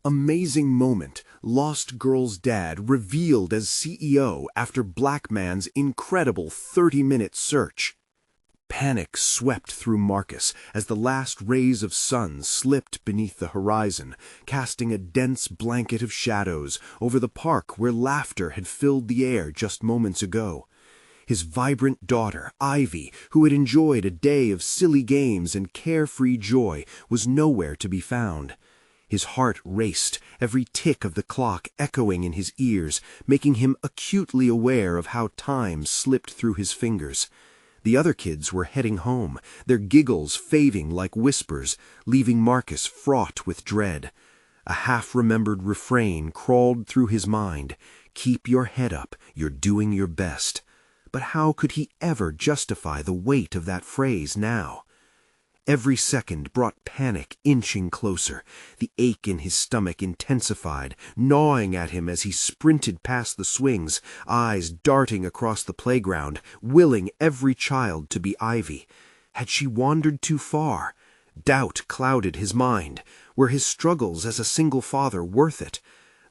Amazing moment. Lost girl's dad revealed as CEO after black man's incredible 30-minute search. Panic swept through Marcus as the last rays of sun slipped beneath the horizon, casting a dense blanket of shadows over the park where laughter had filled the air just moments ago. His vibrant daughter, Ivy, who had enjoyed a day of silly games and carefree joy, was nowhere to be found. His heart raced, every tick of the clock echoing in his ears, making him acutely aware of how time slipped through his fingers. The other kids were heading home, their giggles fading like whispers, leaving Marcus fraught with dread. A half-remembered refrain crawled through his mind, "Keep your head up, you're doing your best." But how could he ever justify the weight of that phrase now? Every second brought panic inching closer. The ache in his stomach intensified, gnawing at him as he sprinted past the swings, eyes darting across the playground, willing every child to be Ivy. Had she wandered too far? Doubt clouded his mind. Were his struggles as a single father worth it?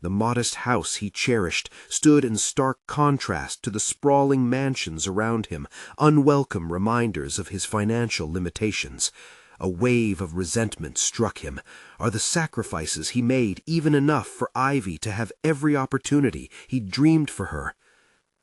The modest house he cherished stood in stark contrast to the sprawling mansions around him, unwelcome reminders of his financial limitations. A wave of resentment struck him. Are the sacrifices he made even enough for Ivy to have every opportunity he dreamed for her?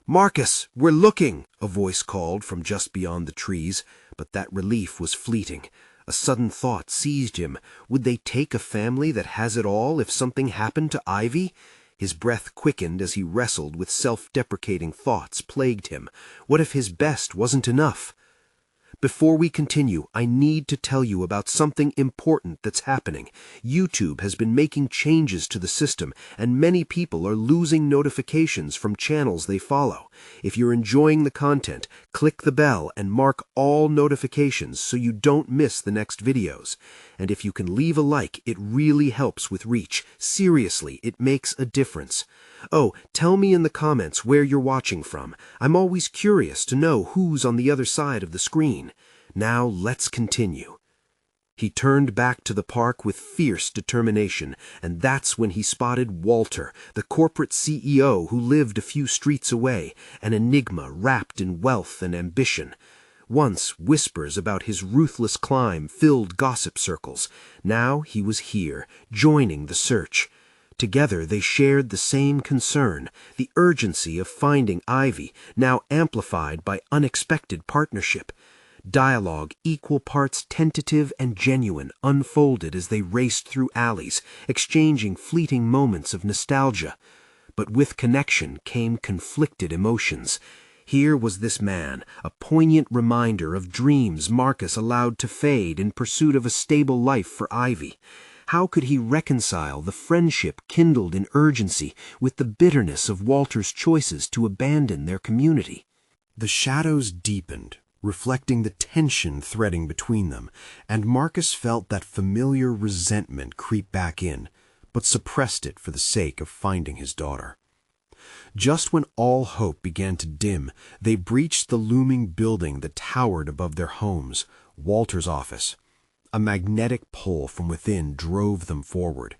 "Marcus, we're looking!" a voice called from just beyond the trees, but that relief was fleeting. A sudden thought seized him. Would they take a family that has it all if something happened to Ivy? His breath quickened as he wrestled with self-deprecating thoughts plagued him. What if his best wasn't enough? Before we continue, I need to tell you about something important that's happening. YouTube has been making changes to the system, and many people are losing notifications from channels they follow. If you're enjoying the content, click the bell and mark all notifications so you don't miss the next videos. And if you can leave a like, it really helps with reach. Seriously, it makes a difference. Oh, tell me in the comments where you're watching from. I'm always curious to know who's on the other side of the screen. Now let's continue. He turned back to the park with fierce determination, and that's when he spotted Walter, the corporate CEO who lived a few streets away, an enigma wrapped in wealth and ambition. Once whispers about his ruthless climb filled gossip circles. Now he was here, joining the search. Together they shared the same concern, the urgency of finding Ivy, now amplified by unexpected partnership. Dialogue, equal parts tentative and genuine, unfolded as they raced through alleys, exchanging fleeting moments of nostalgia. But with connection came conflicted emotions. Here was this man, a poignant reminder of dreams Marcus allowed to fade in pursuit of a stable life for Ivy. How could he reconcile the friendship kindled in urgency with the bitterness of Walter's choices to abandon their community? The shadows deepened, reflecting the tension threading between them, and Marcus felt that familiar resentment creep back in, but suppressed it for the sake of finding his daughter. Just when all hope began to dim, they breached the looming building that towered above their homes, Walter's office. A magnetic pull from within drove them forward.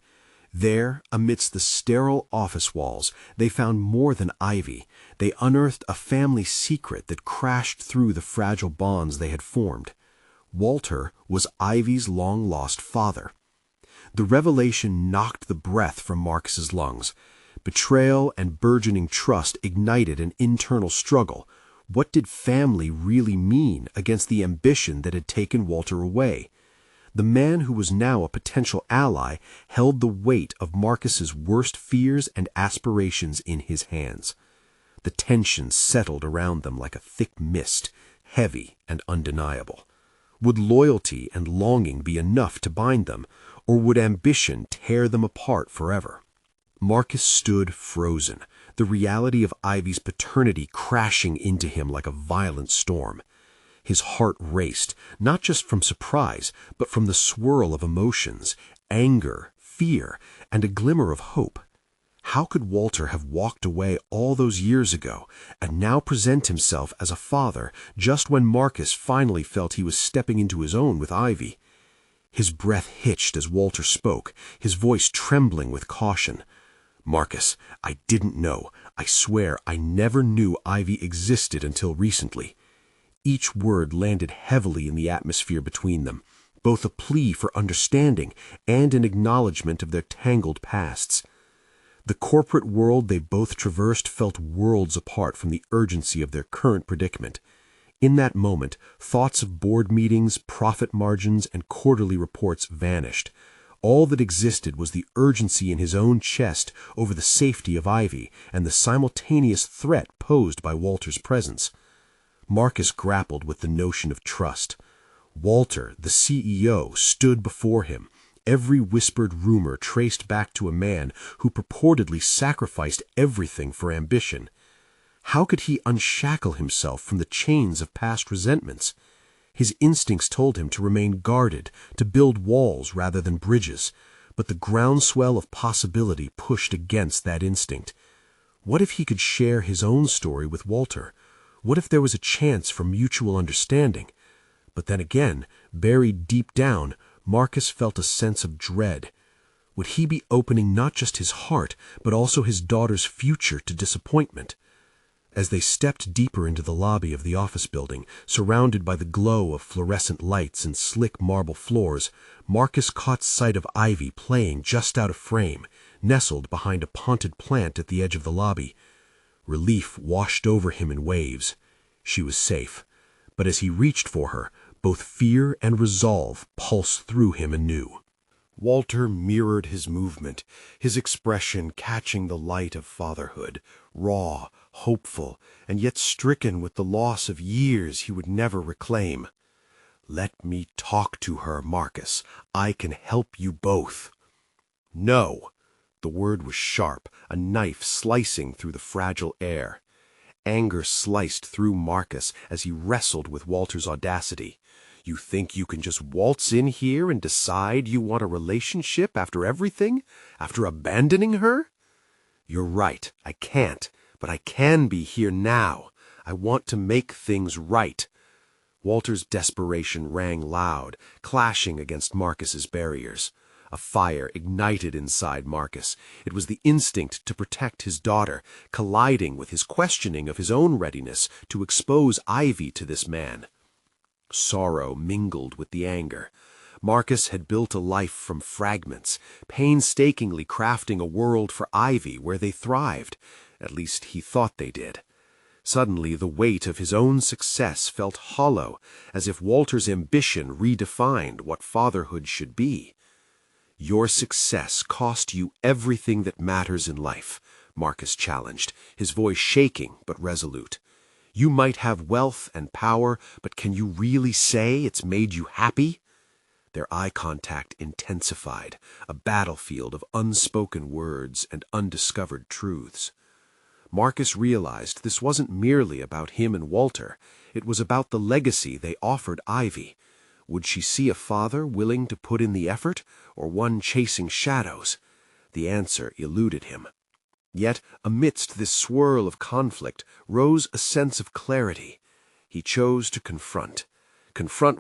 There, amidst the sterile office walls, they found more than Ivy. They unearthed a family secret that crashed through the fragile bonds they had formed. Walter was Ivy's long-lost father. The revelation knocked the breath from Marcus's lungs. Betrayal and burgeoning trust ignited an internal struggle. What did family really mean against the ambition that had taken Walter away? The man who was now a potential ally held the weight of Marcus's worst fears and aspirations in his hands. The tension settled around them like a thick mist, heavy and undeniable. Would loyalty and longing be enough to bind them, or would ambition tear them apart forever? Marcus stood frozen, the reality of Ivy's paternity crashing into him like a violent storm. His heart raced, not just from surprise, but from the swirl of emotions, anger, fear, and a glimmer of hope. How could Walter have walked away all those years ago and now present himself as a father just when Marcus finally felt he was stepping into his own with Ivy? His breath hitched as Walter spoke, his voice trembling with caution. "Marcus, I didn't know. I swear I never knew Ivy existed until recently." Each word landed heavily in the atmosphere between them, both a plea for understanding and an acknowledgement of their tangled pasts. The corporate world they both traversed felt worlds apart from the urgency of their current predicament. In that moment, thoughts of board meetings, profit margins, and quarterly reports vanished. All that existed was the urgency in his own chest over the safety of Ivy and the simultaneous threat posed by Walter's presence. Marcus grappled with the notion of trust. Walter, the CEO, stood before him, every whispered rumor traced back to a man who purportedly sacrificed everything for ambition. How could he unshackle himself from the chains of past resentments? His instincts told him to remain guarded, to build walls rather than bridges, but the groundswell of possibility pushed against that instinct. What if he could share his own story with Walter? What if there was a chance for mutual understanding? But then again, buried deep down, Marcus felt a sense of dread. Would he be opening not just his heart, but also his daughter's future to disappointment? As they stepped deeper into the lobby of the office building, surrounded by the glow of fluorescent lights and slick marble floors, Marcus caught sight of Ivy playing just out of frame, nestled behind a potted plant at the edge of the lobby. Relief washed over him in waves. She was safe. But as he reached for her, both fear and resolve pulsed through him anew. Walter mirrored his movement, his expression catching the light of fatherhood, raw, hopeful, and yet stricken with the loss of years he would never reclaim. "Let me talk to her, Marcus. I can help you both." "No." The word was sharp, a knife slicing through the fragile air. Anger sliced through Marcus as he wrestled with Walter's audacity. "You think you can just waltz in here and decide you want a relationship after everything? After abandoning her?" "You're right, I can't, but I can be here now. I want to make things right." Walter's desperation rang loud, clashing against Marcus's barriers. A fire ignited inside Marcus. It was the instinct to protect his daughter, colliding with his questioning of his own readiness to expose Ivy to this man. Sorrow mingled with the anger. Marcus had built a life from fragments, painstakingly crafting a world for Ivy where they thrived. At least he thought they did. Suddenly the weight of his own success felt hollow, as if Walter's ambition redefined what fatherhood should be. "Your success cost you everything that matters in life," Marcus challenged, his voice shaking but resolute. "You might have wealth and power, but can you really say it's made you happy?" Their eye contact intensified, a battlefield of unspoken words and undiscovered truths. Marcus realized this wasn't merely about him and Walter. It was about the legacy they offered Ivy. Would she see a father willing to put in the effort, or one chasing shadows? The answer eluded him. Yet, amidst this swirl of conflict, rose a sense of clarity. He chose to confront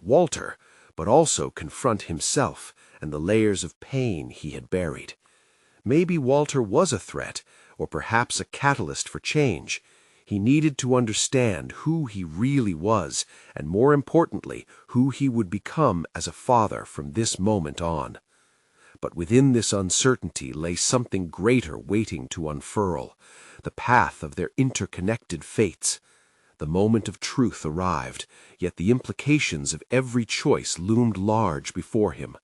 Walter, but also confront himself and the layers of pain he had buried. Maybe Walter was a threat, or perhaps a catalyst for change. He needed to understand who he really was, and more importantly, who he would become as a father from this moment on. But within this uncertainty lay something greater waiting to unfurl, the path of their interconnected fates. The moment of truth arrived, yet the implications of every choice loomed large before him.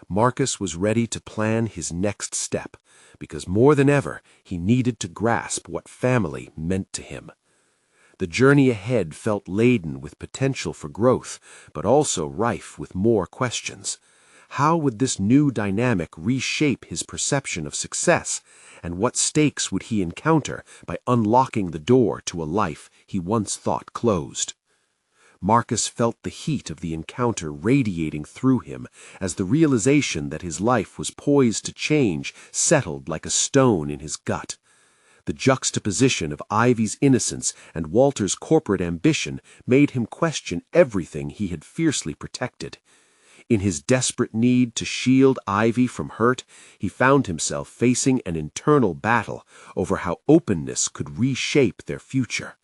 Marcus was ready to plan his next step, because more than ever he needed to grasp what family meant to him. The journey ahead felt laden with potential for growth, but also rife with more questions. How would this new dynamic reshape his perception of success, and what stakes would he encounter by unlocking the door to a life he once thought closed? Marcus felt the heat of the encounter radiating through him as the realization that his life was poised to change settled like a stone in his gut. The juxtaposition of Ivy's innocence and Walter's corporate ambition made him question everything he had fiercely protected. In his desperate need to shield Ivy from hurt, he found himself facing an internal battle over how openness could reshape their future.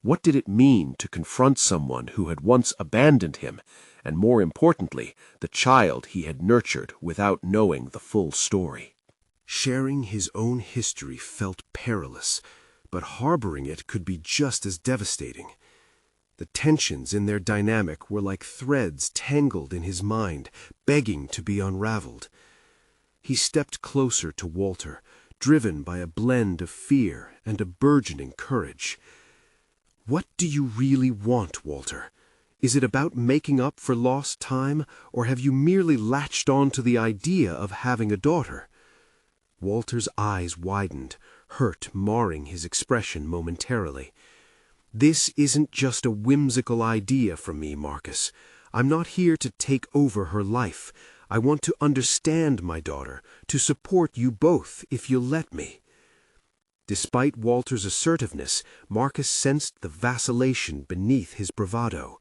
What did it mean to confront someone who had once abandoned him, and more importantly, the child he had nurtured without knowing the full story? Sharing his own history felt perilous, but harboring it could be just as devastating. The tensions in their dynamic were like threads tangled in his mind, begging to be unraveled. He stepped closer to Walter, driven by a blend of fear and a burgeoning courage. "What do you really want, Walter? Is it about making up for lost time, or have you merely latched on to the idea of having a daughter?" Walter's eyes widened, hurt marring his expression momentarily. "This isn't just a whimsical idea from me, Marcus. I'm not here to take over her life. I want to understand my daughter, to support you both, if you'll let me." Despite Walter's assertiveness, Marcus sensed the vacillation beneath his bravado.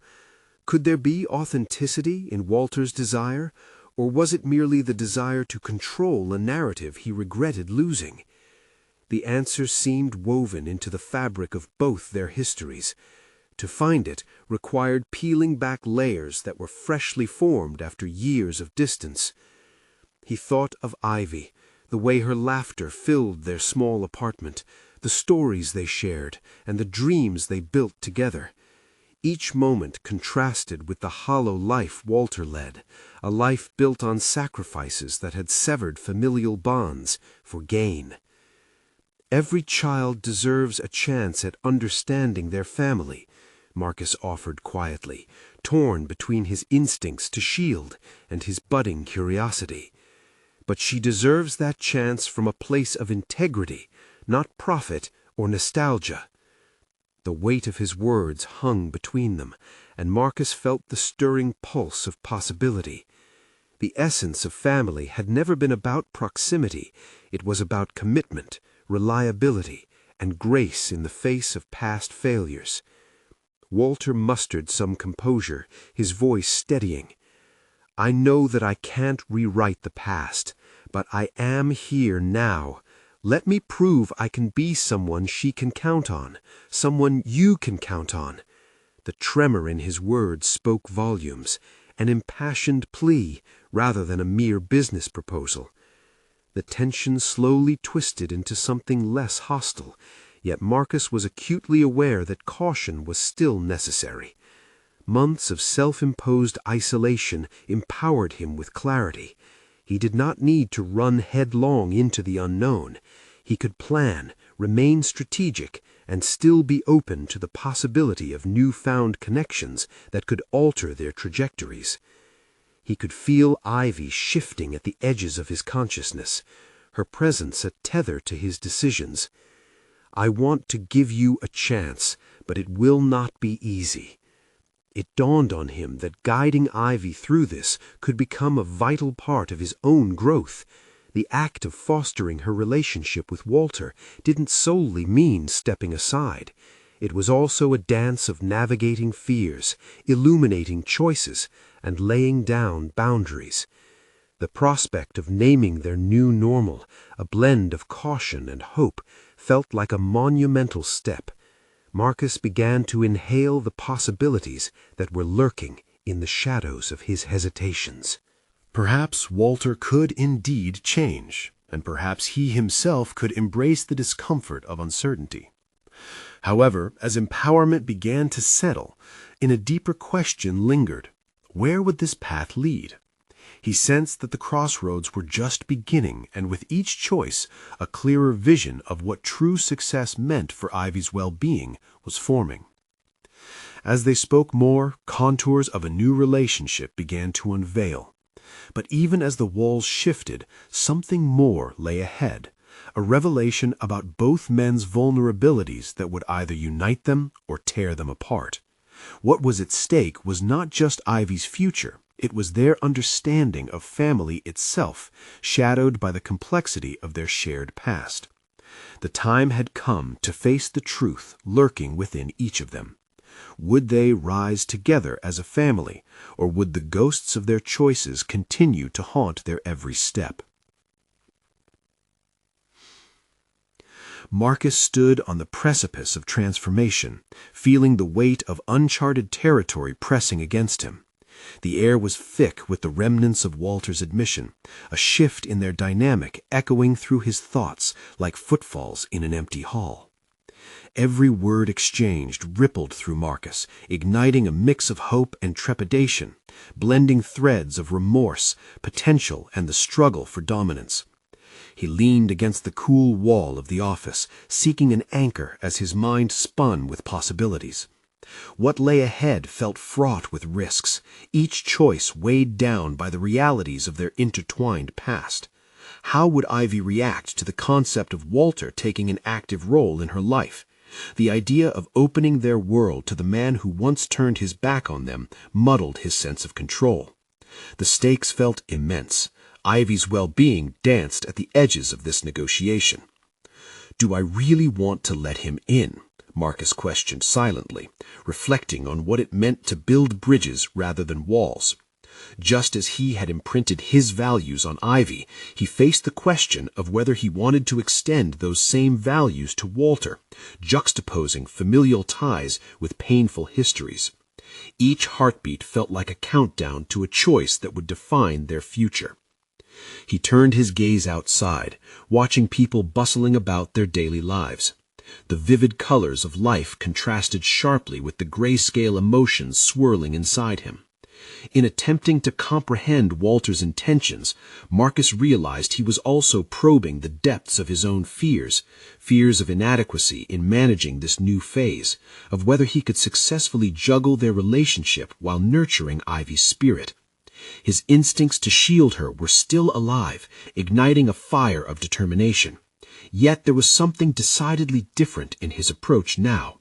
Could there be authenticity in Walter's desire, or was it merely the desire to control a narrative he regretted losing? The answer seemed woven into the fabric of both their histories. To find it required peeling back layers that were freshly formed after years of distance. He thought of Ivy, the way her laughter filled their small apartment, the stories they shared, and the dreams they built together. Each moment contrasted with the hollow life Walter led, a life built on sacrifices that had severed familial bonds for gain. "Every child deserves a chance at understanding their family," Marcus offered quietly, torn between his instincts to shield and his budding curiosity. "But she deserves that chance from a place of integrity, not profit or nostalgia." The weight of his words hung between them, and Marcus felt the stirring pulse of possibility. The essence of family had never been about proximity. It was about commitment, reliability, and grace in the face of past failures. Walter mustered some composure, his voice steadying. "I know that I can't rewrite the past, but I am here now. Let me prove I can be someone she can count on, someone you can count on." The tremor in his words spoke volumes, an impassioned plea rather than a mere business proposal. The tension slowly twisted into something less hostile, yet Marcus was acutely aware that caution was still necessary. Months of self-imposed isolation empowered him with clarity. He did not need to run headlong into the unknown. He could plan, remain strategic, and still be open to the possibility of newfound connections that could alter their trajectories. He could feel Ivy shifting at the edges of his consciousness, her presence a tether to his decisions. "I want to give you a chance, but it will not be easy." It dawned on him that guiding Ivy through this could become a vital part of his own growth. The act of fostering her relationship with Walter didn't solely mean stepping aside. It was also a dance of navigating fears, illuminating choices, and laying down boundaries. The prospect of naming their new normal, a blend of caution and hope, felt like a monumental step. Marcus began to inhale the possibilities that were lurking in the shadows of his hesitations. Perhaps Walter could indeed change, and perhaps he himself could embrace the discomfort of uncertainty. However, as empowerment began to settle, a deeper question lingered. Where would this path lead? He sensed that the crossroads were just beginning, and with each choice, a clearer vision of what true success meant for Ivy's well-being was forming. As they spoke more, contours of a new relationship began to unveil. But even as the walls shifted, something more lay ahead, a revelation about both men's vulnerabilities that would either unite them or tear them apart. What was at stake was not just Ivy's future, it was their understanding of family itself, shadowed by the complexity of their shared past. The time had come to face the truth lurking within each of them. Would they rise together as a family, or would the ghosts of their choices continue to haunt their every step? Marcus stood on the precipice of transformation, feeling the weight of uncharted territory pressing against him. The air was thick with the remnants of Walter's admission, a shift in their dynamic echoing through his thoughts like footfalls in an empty hall. Every word exchanged rippled through Marcus, igniting a mix of hope and trepidation, blending threads of remorse, potential, and the struggle for dominance. He leaned against the cool wall of the office, seeking an anchor as his mind spun with possibilities. What lay ahead felt fraught with risks, each choice weighed down by the realities of their intertwined past. How would Ivy react to the concept of Walter taking an active role in her life? The idea of opening their world to the man who once turned his back on them muddled his sense of control. The stakes felt immense. Ivy's well-being danced at the edges of this negotiation. "Do I really want to let him in?" Marcus questioned silently, reflecting on what it meant to build bridges rather than walls. Just as he had imprinted his values on Ivy, he faced the question of whether he wanted to extend those same values to Walter, juxtaposing familial ties with painful histories. Each heartbeat felt like a countdown to a choice that would define their future. He turned his gaze outside, watching people bustling about their daily lives. The vivid colors of life contrasted sharply with the grayscale emotions swirling inside him. In attempting to comprehend Walter's intentions, Marcus realized he was also probing the depths of his own fears of inadequacy in managing this new phase, of whether he could successfully juggle their relationship while nurturing Ivy's spirit. His instincts to shield her were still alive, igniting a fire of determination. Yet there was something decidedly different in his approach now.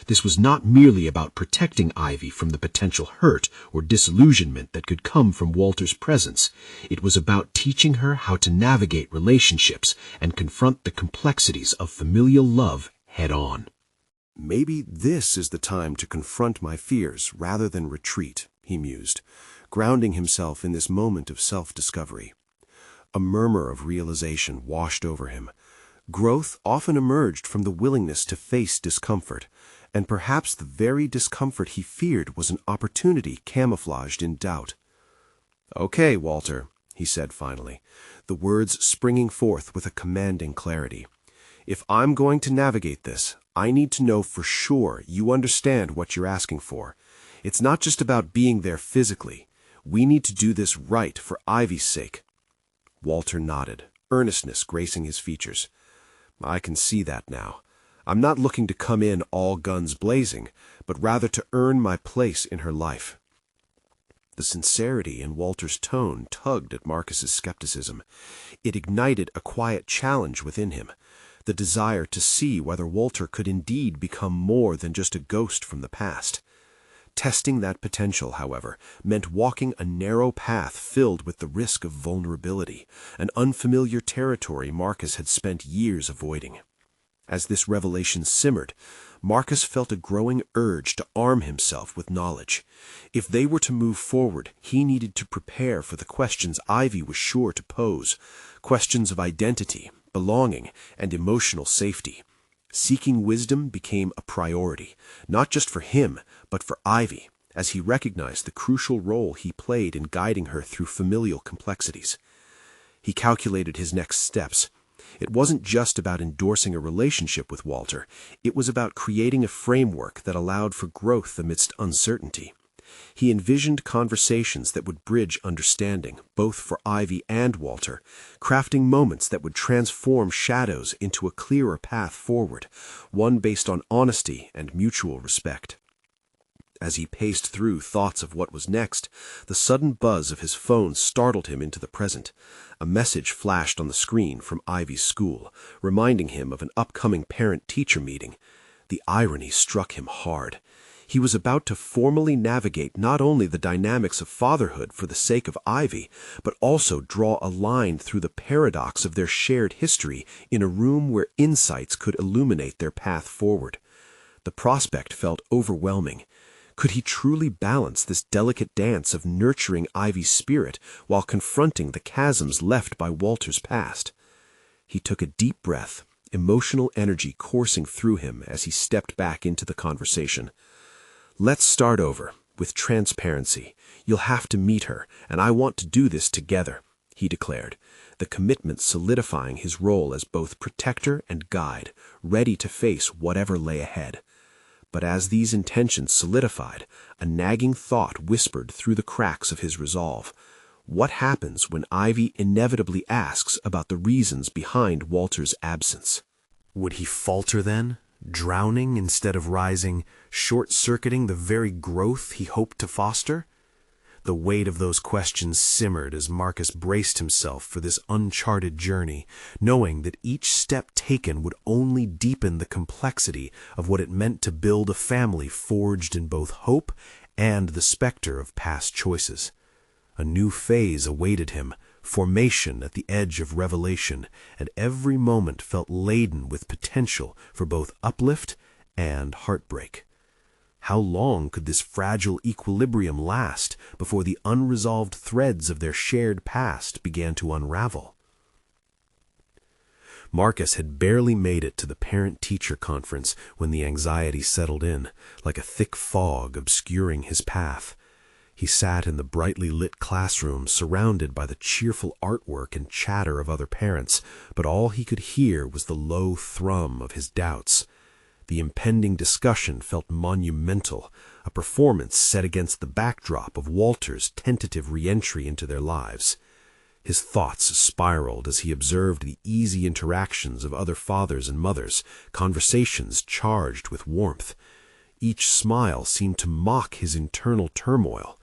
This was not merely about protecting Ivy from the potential hurt or disillusionment that could come from Walter's presence. It was about teaching her how to navigate relationships and confront the complexities of familial love head-on. "Maybe this is the time to confront my fears rather than retreat," he mused, grounding himself in this moment of self-discovery. A murmur of realization washed over him. Growth often emerged from the willingness to face discomfort, and perhaps the very discomfort he feared was an opportunity camouflaged in doubt. "Okay, Walter," he said finally, the words springing forth with a commanding clarity. "If I'm going to navigate this, I need to know for sure you understand what you're asking for. It's not just about being there physically. We need to do this right for Ivy's sake." Walter nodded, earnestness gracing his features. "I can see that now. I'm not looking to come in all guns blazing, but rather to earn my place in her life." The sincerity in Walter's tone tugged at Marcus's skepticism. It ignited a quiet challenge within him, the desire to see whether Walter could indeed become more than just a ghost from the past. Testing that potential, however, meant walking a narrow path filled with the risk of vulnerability, an unfamiliar territory Marcus had spent years avoiding. As this revelation simmered, Marcus felt a growing urge to arm himself with knowledge. If they were to move forward, he needed to prepare for the questions Ivy was sure to pose, questions of identity, belonging, and emotional safety. Seeking wisdom became a priority, not just for him, but for Ivy, as he recognized the crucial role he played in guiding her through familial complexities. He calculated his next steps. It wasn't just about endorsing a relationship with Walter, it was about creating a framework that allowed for growth amidst uncertainty. He envisioned conversations that would bridge understanding, both for Ivy and Walter, crafting moments that would transform shadows into a clearer path forward, one based on honesty and mutual respect. As he paced through thoughts of what was next, the sudden buzz of his phone startled him into the present. A message flashed on the screen from Ivy's school, reminding him of an upcoming parent-teacher meeting. The irony struck him hard. He was about to formally navigate not only the dynamics of fatherhood for the sake of Ivy, but also draw a line through the paradox of their shared history in a room where insights could illuminate their path forward. The prospect felt overwhelming. Could he truly balance this delicate dance of nurturing Ivy's spirit while confronting the chasms left by Walter's past? He took a deep breath, emotional energy coursing through him as he stepped back into the conversation. "Let's start over, with transparency. You'll have to meet her, and I want to do this together," he declared, the commitment solidifying his role as both protector and guide, ready to face whatever lay ahead. But as these intentions solidified, a nagging thought whispered through the cracks of his resolve. What happens when Ivy inevitably asks about the reasons behind Walter's absence? Would he falter then, drowning instead of rising, short-circuiting the very growth he hoped to foster? The weight of those questions simmered as Marcus braced himself for this uncharted journey, knowing that each step taken would only deepen the complexity of what it meant to build a family forged in both hope and the specter of past choices. A new phase awaited him, formation at the edge of revelation, and every moment felt laden with potential for both uplift and heartbreak. How long could this fragile equilibrium last before the unresolved threads of their shared past began to unravel? Marcus had barely made it to the parent-teacher conference when the anxiety settled in, like a thick fog obscuring his path. He sat in the brightly lit classroom, surrounded by the cheerful artwork and chatter of other parents, but all he could hear was the low thrum of his doubts. The impending discussion felt monumental, a performance set against the backdrop of Walter's tentative re-entry into their lives. His thoughts spiraled as he observed the easy interactions of other fathers and mothers, conversations charged with warmth. Each smile seemed to mock his internal turmoil.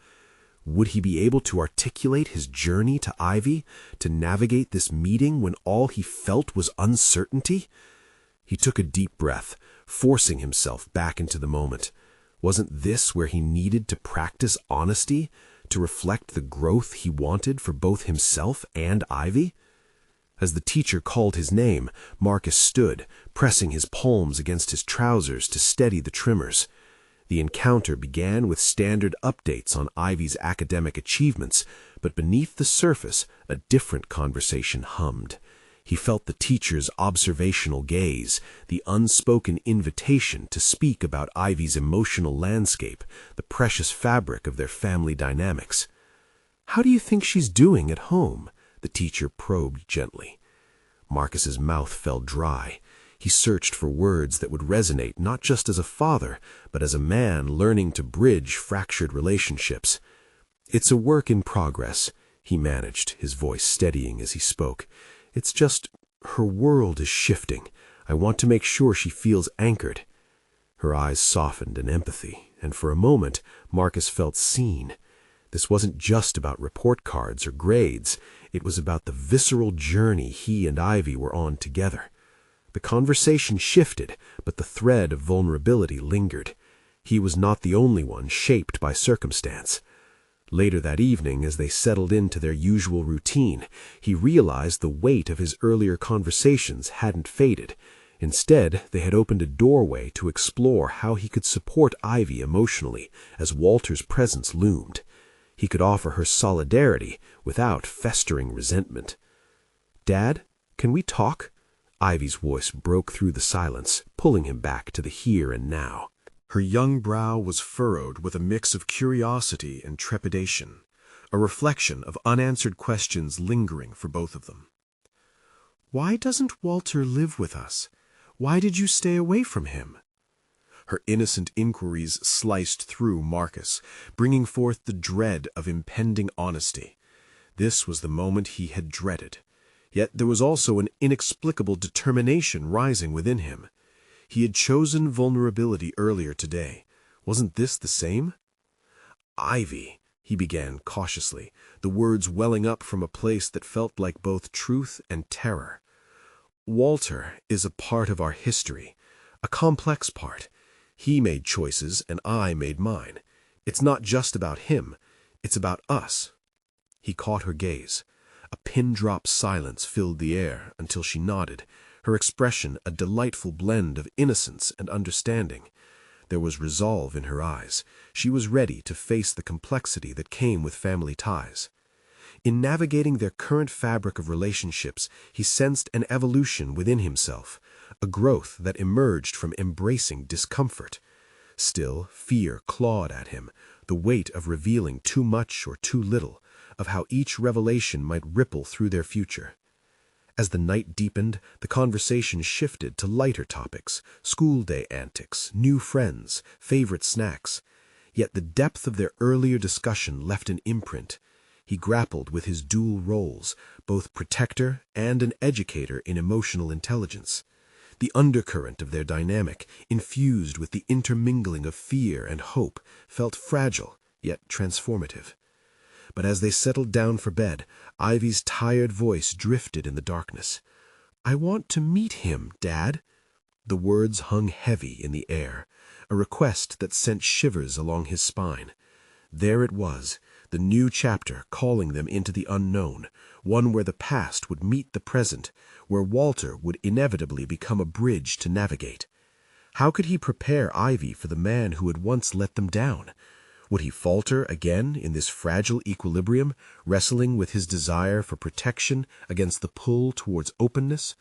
Would he be able to articulate his journey to Ivy, to navigate this meeting when all he felt was uncertainty? He took a deep breath, forcing himself back into the moment. Wasn't this where he needed to practice honesty, to reflect the growth he wanted for both himself and Ivy? As the teacher called his name, Marcus stood, pressing his palms against his trousers to steady the tremors. The encounter began with standard updates on Ivy's academic achievements, but beneath the surface, a different conversation hummed. He felt the teacher's observational gaze, the unspoken invitation to speak about Ivy's emotional landscape, the precious fabric of their family dynamics. "How do you think she's doing at home?" the teacher probed gently. Marcus's mouth fell dry. He searched for words that would resonate not just as a father, but as a man learning to bridge fractured relationships. "It's a work in progress," he managed, his voice steadying as he spoke. "It's just, her world is shifting. I want to make sure she feels anchored." Her eyes softened in empathy, and for a moment Marcus felt seen. This wasn't just about report cards or grades. It was about the visceral journey he and Ivy were on together. The conversation shifted, but the thread of vulnerability lingered. He was not the only one shaped by circumstance. Later that evening, as they settled into their usual routine, he realized the weight of his earlier conversations hadn't faded. Instead, they had opened a doorway to explore how he could support Ivy emotionally as Walter's presence loomed. He could offer her solidarity without festering resentment. "Dad, can we talk?" Ivy's voice broke through the silence, pulling him back to the here and now. Her young brow was furrowed with a mix of curiosity and trepidation, a reflection of unanswered questions lingering for both of them. "Why doesn't Walter live with us? Why did you stay away from him?" Her innocent inquiries sliced through Marcus, bringing forth the dread of impending honesty. This was the moment he had dreaded. Yet there was also an inexplicable determination rising within him. He had chosen vulnerability earlier today. Wasn't this the same? "Ivy," he began cautiously, the words welling up from a place that felt like both truth and terror. "Walter is a part of our history, a complex part. He made choices and I made mine. It's not just about him, it's about us." He caught her gaze. A pin-drop silence filled the air until she nodded, her expression a delightful blend of innocence and understanding. There was resolve in her eyes. She was ready to face the complexity that came with family ties. In navigating their current fabric of relationships, he sensed an evolution within himself, a growth that emerged from embracing discomfort. Still, fear clawed at him, the weight of revealing too much or too little, of how each revelation might ripple through their future. As the night deepened, the conversation shifted to lighter topics, school day antics, new friends, favorite snacks. Yet the depth of their earlier discussion left an imprint. He grappled with his dual roles, both protector and an educator in emotional intelligence. The undercurrent of their dynamic, infused with the intermingling of fear and hope, felt fragile, yet transformative. But as they settled down for bed, Ivy's tired voice drifted in the darkness. "I want to meet him, Dad." The words hung heavy in the air, a request that sent shivers along his spine. There it was, the new chapter calling them into the unknown, one where the past would meet the present, where Walter would inevitably become a bridge to navigate. How could he prepare Ivy for the man who had once let them down? Would he falter again in this fragile equilibrium, wrestling with his desire for protection against the pull towards openness?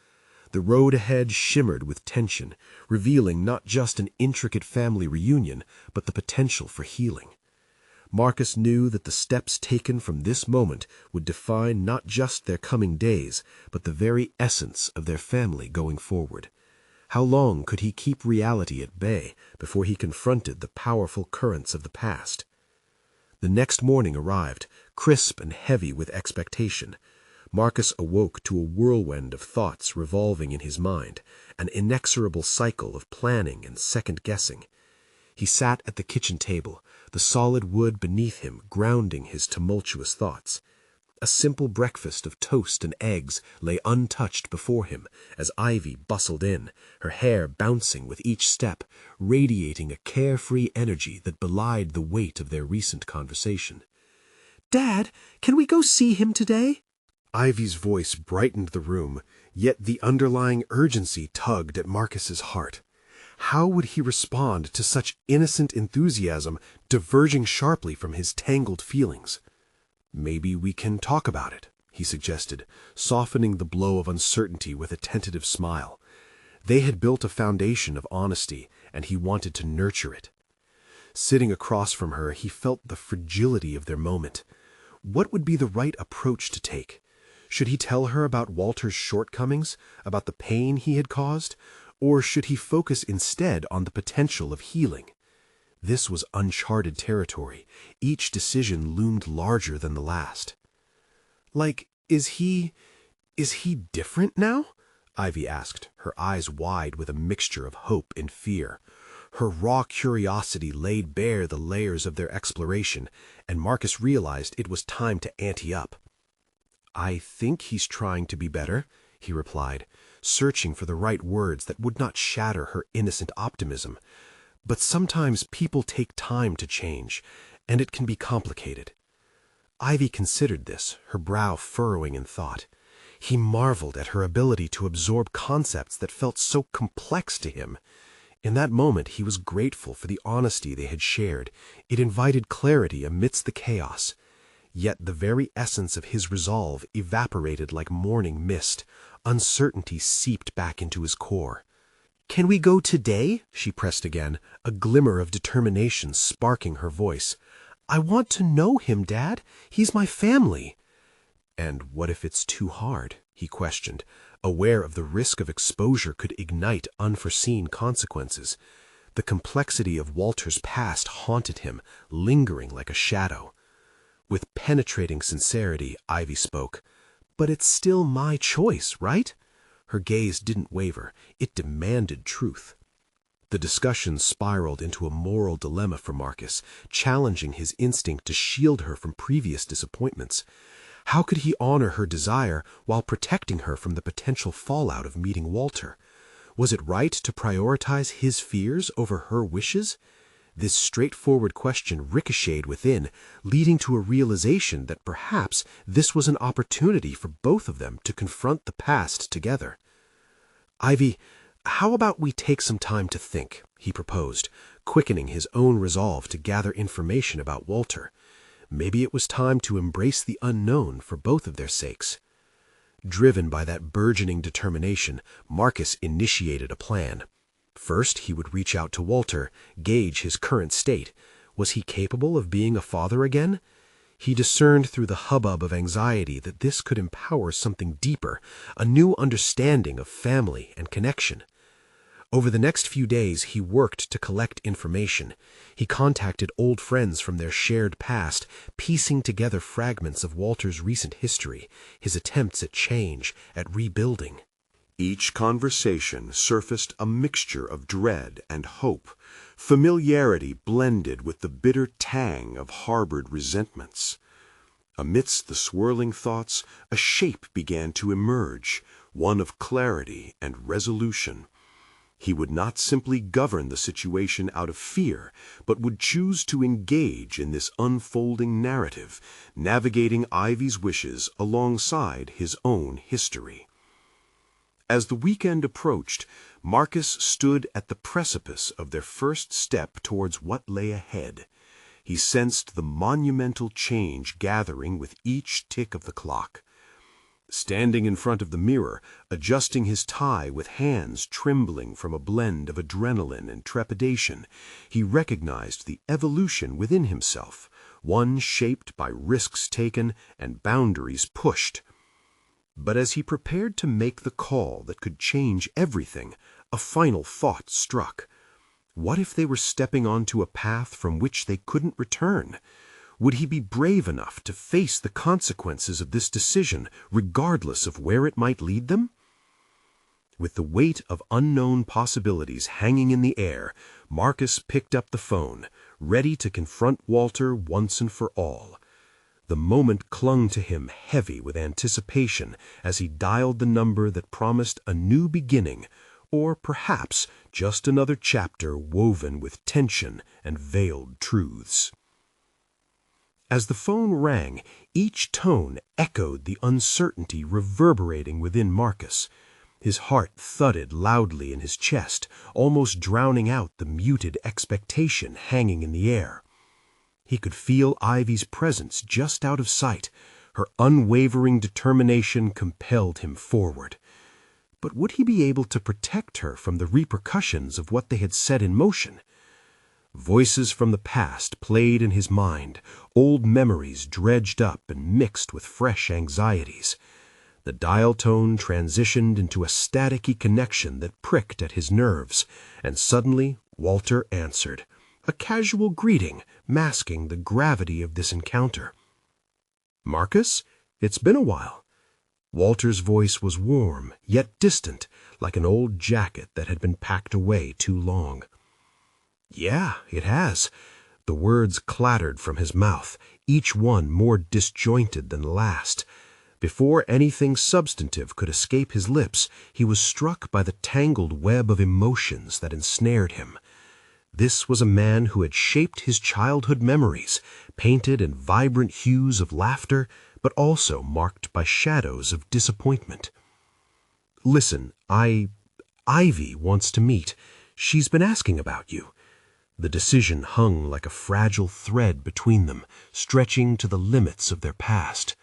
The road ahead shimmered with tension, revealing not just an intricate family reunion, but the potential for healing. Marcus knew that the steps taken from this moment would define not just their coming days, but the very essence of their family going forward. How long could he keep reality at bay before he confronted the powerful currents of the past? The next morning arrived, crisp and heavy with expectation. Marcus awoke to a whirlwind of thoughts revolving in his mind, an inexorable cycle of planning and second-guessing. He sat at the kitchen table, the solid wood beneath him grounding his tumultuous thoughts. A simple breakfast of toast and eggs lay untouched before him as Ivy bustled in, her hair bouncing with each step, radiating a carefree energy that belied the weight of their recent conversation. "Dad, can we go see him today?" Ivy's voice brightened the room, yet the underlying urgency tugged at Marcus's heart. How would he respond to such innocent enthusiasm diverging sharply from his tangled feelings? "Maybe we can talk about it," he suggested, softening the blow of uncertainty with a tentative smile. They had built a foundation of honesty, and he wanted to nurture it. Sitting across from her, he felt the fragility of their moment. What would be the right approach to take? Should he tell her about Walter's shortcomings, about the pain he had caused, or should he focus instead on the potential of healing? This was uncharted territory. Each decision loomed larger than the last. Is he different now?" Ivy asked, her eyes wide with a mixture of hope and fear. Her raw curiosity laid bare the layers of their exploration, and Marcus realized it was time to ante up. "I think he's trying to be better," he replied, searching for the right words that would not shatter her innocent optimism. "But sometimes people take time to change, and it can be complicated." Ivy considered this, her brow furrowing in thought. He marveled at her ability to absorb concepts that felt so complex to him. In that moment he was grateful for the honesty they had shared. It invited clarity amidst the chaos. Yet the very essence of his resolve evaporated like morning mist. Uncertainty seeped back into his core. "Can we go today?" she pressed again, a glimmer of determination sparking her voice. "I want to know him, Dad. He's my family." "And what if it's too hard?" he questioned, aware of the risk of exposure could ignite unforeseen consequences. The complexity of Walter's past haunted him, lingering like a shadow. With penetrating sincerity, Ivy spoke. "But it's still my choice, right?" Her gaze didn't waver. It demanded truth. The discussion spiraled into a moral dilemma for Marcus, challenging his instinct to shield her from previous disappointments. How could he honor her desire while protecting her from the potential fallout of meeting Walter? Was it right to prioritize his fears over her wishes? This straightforward question ricocheted within, leading to a realization that perhaps this was an opportunity for both of them to confront the past together. "Ivy, how about we take some time to think?" he proposed, quickening his own resolve to gather information about Walter. Maybe it was time to embrace the unknown for both of their sakes. Driven by that burgeoning determination, Marcus initiated a plan. First, he would reach out to Walter, gauge his current state. Was he capable of being a father again? He discerned through the hubbub of anxiety that this could empower something deeper, a new understanding of family and connection. Over the next few days, he worked to collect information. He contacted old friends from their shared past, piecing together fragments of Walter's recent history, his attempts at change, at rebuilding. Each conversation surfaced a mixture of dread and hope, familiarity blended with the bitter tang of harbored resentments. Amidst the swirling thoughts, a shape began to emerge, one of clarity and resolution. He would not simply govern the situation out of fear, but would choose to engage in this unfolding narrative, navigating Ivy's wishes alongside his own history. As the weekend approached, Marcus stood at the precipice of their first step towards what lay ahead. He sensed the monumental change gathering with each tick of the clock. Standing in front of the mirror, adjusting his tie with hands trembling from a blend of adrenaline and trepidation, he recognized the evolution within himself, one shaped by risks taken and boundaries pushed. But as he prepared to make the call that could change everything, a final thought struck. What if they were stepping onto a path from which they couldn't return? Would he be brave enough to face the consequences of this decision, regardless of where it might lead them? With the weight of unknown possibilities hanging in the air, Marcus picked up the phone, ready to confront Walter once and for all. The moment clung to him heavy with anticipation as he dialed the number that promised a new beginning, or perhaps just another chapter woven with tension and veiled truths. As the phone rang, each tone echoed the uncertainty reverberating within Marcus. His heart thudded loudly in his chest, almost drowning out the muted expectation hanging in the air. He could feel Ivy's presence just out of sight. Her unwavering determination compelled him forward. But would he be able to protect her from the repercussions of what they had set in motion? Voices from the past played in his mind, old memories dredged up and mixed with fresh anxieties. The dial tone transitioned into a staticky connection that pricked at his nerves, and suddenly Walter answered. A casual greeting, masking the gravity of this encounter. "Marcus, it's been a while." Walter's voice was warm, yet distant, like an old jacket that had been packed away too long. "Yeah, it has." The words clattered from his mouth, each one more disjointed than the last. Before anything substantive could escape his lips, he was struck by the tangled web of emotions that ensnared him. This was a man who had shaped his childhood memories, painted in vibrant hues of laughter, but also marked by shadows of disappointment. "Listen, Ivy wants to meet. She's been asking about you." The decision hung like a fragile thread between them, stretching to the limits of their past.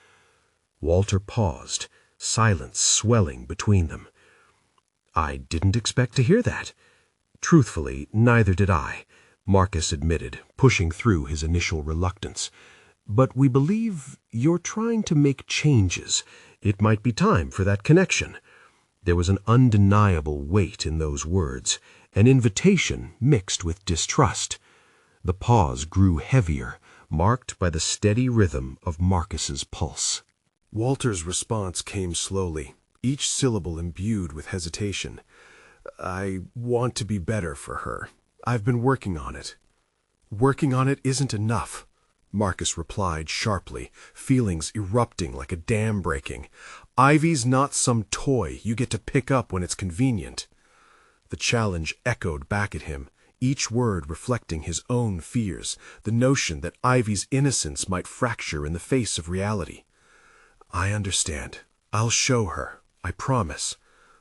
Walter paused, silence swelling between them. "I didn't expect to hear that." "Truthfully, neither did I," Marcus admitted, pushing through his initial reluctance. "But we believe you're trying to make changes. It might be time for that connection." There was an undeniable weight in those words, an invitation mixed with distrust. The pause grew heavier, marked by the steady rhythm of Marcus's pulse. Walter's response came slowly, each syllable imbued with hesitation. "I want to be better for her. I've been working on it." "Working on it isn't enough," Marcus replied sharply, feelings erupting like a dam breaking. "Ivy's not some toy you get to pick up when it's convenient." The challenge echoed back at him, each word reflecting his own fears, the notion that Ivy's innocence might fracture in the face of reality. "I understand. I'll show her, I promise."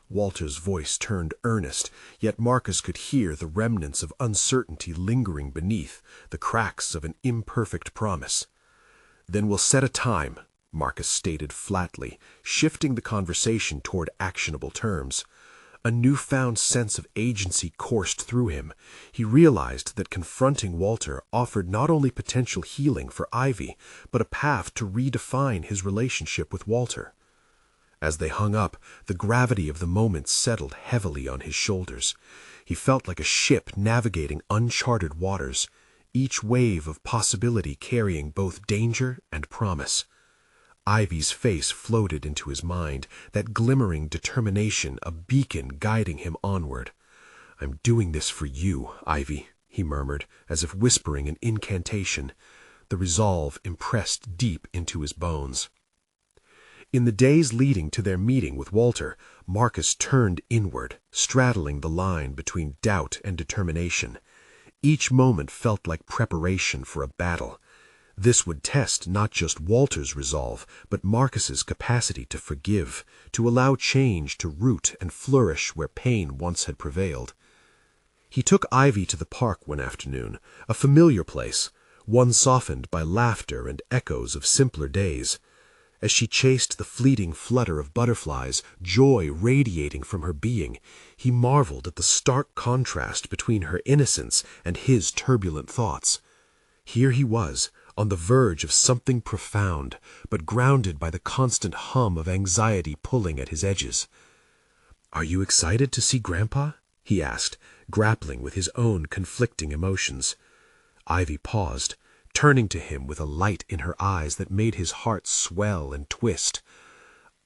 Walter's voice turned earnest, yet Marcus could hear the remnants of uncertainty lingering beneath, the cracks of an imperfect promise. "Then we'll set a time," Marcus stated flatly, shifting the conversation toward actionable terms. A newfound sense of agency coursed through him. He realized that confronting Walter offered not only potential healing for Ivy, but a path to redefine his relationship with Walter. As they hung up, the gravity of the moment settled heavily on his shoulders. He felt like a ship navigating uncharted waters, each wave of possibility carrying both danger and promise. Ivy's face floated into his mind, that glimmering determination, a beacon guiding him onward. "I'm doing this for you, Ivy," he murmured, as if whispering an incantation. The resolve impressed deep into his bones. In the days leading to their meeting with Walter, Marcus turned inward, straddling the line between doubt and determination. Each moment felt like preparation for a battle. This would test not just Walter's resolve, but Marcus's capacity to forgive, to allow change to root and flourish where pain once had prevailed. He took Ivy to the park one afternoon, a familiar place, one softened by laughter and echoes of simpler days. As she chased the fleeting flutter of butterflies, joy radiating from her being, he marveled at the stark contrast between her innocence and his turbulent thoughts. Here he was, on the verge of something profound, but grounded by the constant hum of anxiety pulling at his edges. "Are you excited to see Grandpa?" he asked, grappling with his own conflicting emotions. Ivy paused, turning to him with a light in her eyes that made his heart swell and twist.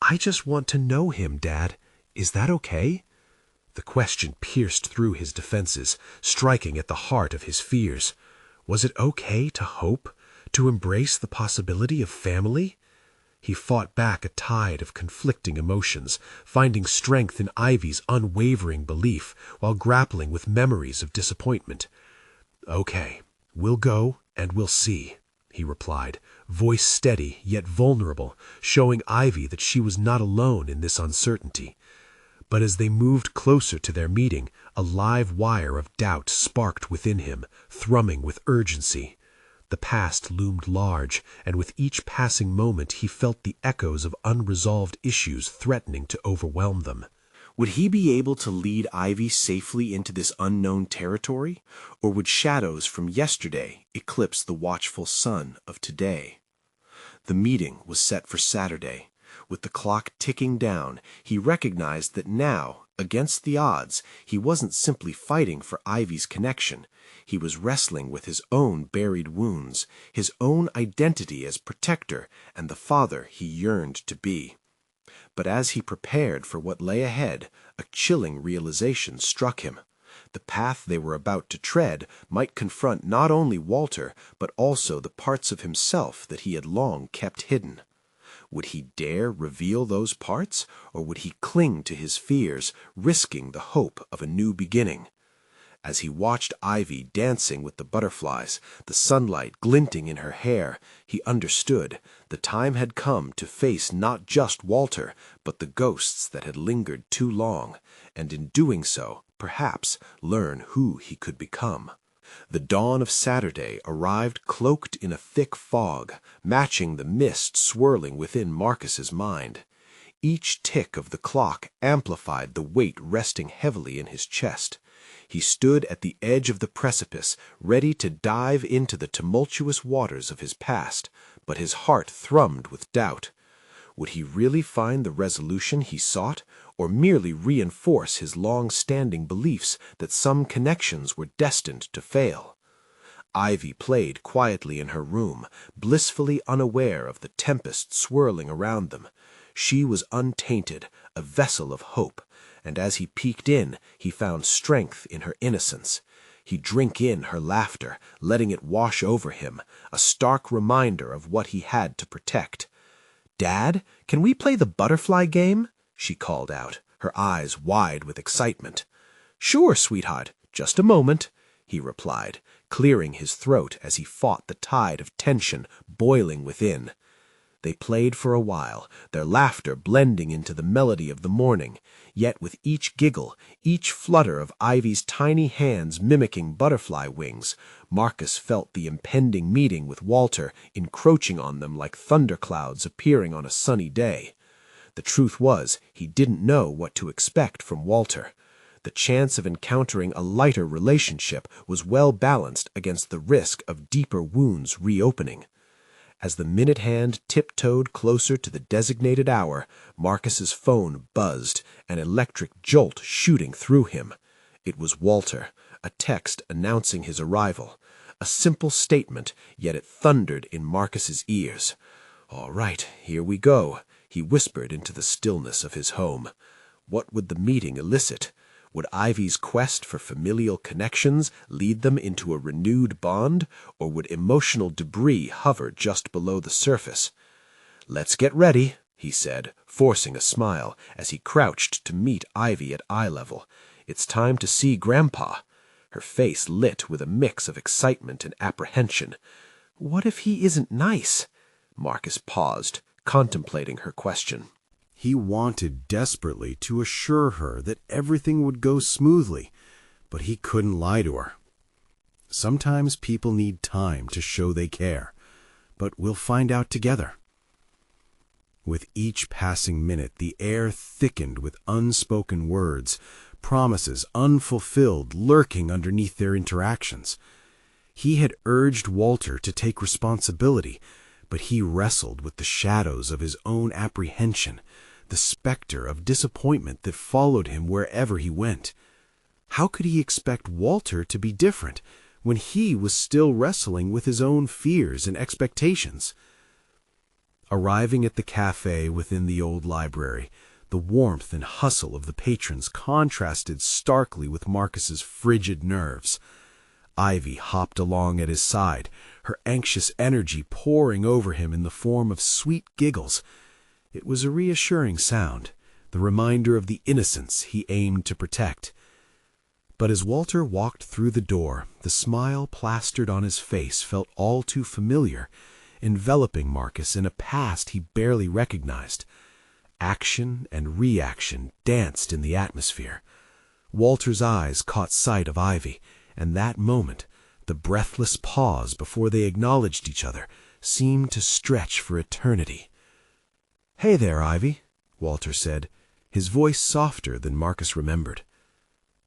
"I just want to know him, Dad. Is that okay?" The question pierced through his defenses, striking at the heart of his fears. Was it okay to hope, to embrace the possibility of family? He fought back a tide of conflicting emotions, finding strength in Ivy's unwavering belief while grappling with memories of disappointment. "Okay, we'll go and we'll see," he replied, voice steady yet vulnerable, showing Ivy that she was not alone in this uncertainty. But as they moved closer to their meeting, a live wire of doubt sparked within him, thrumming with urgency. The past loomed large, and with each passing moment he felt the echoes of unresolved issues threatening to overwhelm them. Would he be able to lead Ivy safely into this unknown territory, or would shadows from yesterday eclipse the watchful sun of today? The meeting was set for Saturday. With the clock ticking down, he recognized that now, against the odds, he wasn't simply fighting for Ivy's connection. He was wrestling with his own buried wounds, his own identity as protector and the father he yearned to be. But as he prepared for what lay ahead, a chilling realization struck him. The path they were about to tread might confront not only Walter, but also the parts of himself that he had long kept hidden. Would he dare reveal those parts, or would he cling to his fears, risking the hope of a new beginning? As he watched Ivy dancing with the butterflies, the sunlight glinting in her hair, he understood the time had come to face not just Walter, but the ghosts that had lingered too long, and in doing so, perhaps, learn who he could become. The dawn of Saturday arrived cloaked in a thick fog, matching the mist swirling within Marcus's mind. Each tick of the clock amplified the weight resting heavily in his chest. He stood at the edge of the precipice, ready to dive into the tumultuous waters of his past, but his heart thrummed with doubt. Would he really find the resolution he sought, or merely reinforce his long-standing beliefs that some connections were destined to fail? Ivy played quietly in her room, blissfully unaware of the tempest swirling around them. She was untainted, a vessel of hope, and as he peeked in, he found strength in her innocence. He'd drink in her laughter, letting it wash over him, a stark reminder of what he had to protect. "Dad, can we play the butterfly game?" she called out, her eyes wide with excitement. "Sure, sweetheart, just a moment," he replied, clearing his throat as he fought the tide of tension boiling within. They played for a while, their laughter blending into the melody of the morning, yet with each giggle, each flutter of Ivy's tiny hands mimicking butterfly wings, Marcus felt the impending meeting with Walter encroaching on them like thunderclouds appearing on a sunny day. The truth was, he didn't know what to expect from Walter. The chance of encountering a lighter relationship was well balanced against the risk of deeper wounds reopening. As the minute hand tiptoed closer to the designated hour, Marcus's phone buzzed, an electric jolt shooting through him. It was Walter, a text announcing his arrival. A simple statement, yet it thundered in Marcus's ears. "All right, here we go," he whispered into the stillness of his home. What would the meeting elicit? Would Ivy's quest for familial connections lead them into a renewed bond, or would emotional debris hover just below the surface? "Let's get ready," he said, forcing a smile as he crouched to meet Ivy at eye level. "It's time to see Grandpa." Her face lit with a mix of excitement and apprehension. "What if he isn't nice?" Marcus paused, contemplating her question. He wanted desperately to assure her that everything would go smoothly, but he couldn't lie to her. Sometimes people need time to show they care, but we'll find out together. With each passing minute, the air thickened with unspoken words, promises unfulfilled lurking underneath their interactions. He had urged Walter to take responsibility, but he wrestled with the shadows of his own apprehension, the specter of disappointment that followed him wherever he went. How could he expect Walter to be different when he was still wrestling with his own fears and expectations? Arriving at the cafe within the old library, the warmth and hustle of the patrons contrasted starkly with Marcus's frigid nerves. Ivy hopped along at his side, her anxious energy pouring over him in the form of sweet giggles. It was a reassuring sound, the reminder of the innocence he aimed to protect. But as Walter walked through the door, the smile plastered on his face felt all too familiar, enveloping Marcus in a past he barely recognized. Action and reaction danced in the atmosphere. Walter's eyes caught sight of Ivy, and that moment, the breathless pause before they acknowledged each other, seemed to stretch for eternity. "Hey there, Ivy," Walter said, his voice softer than Marcus remembered.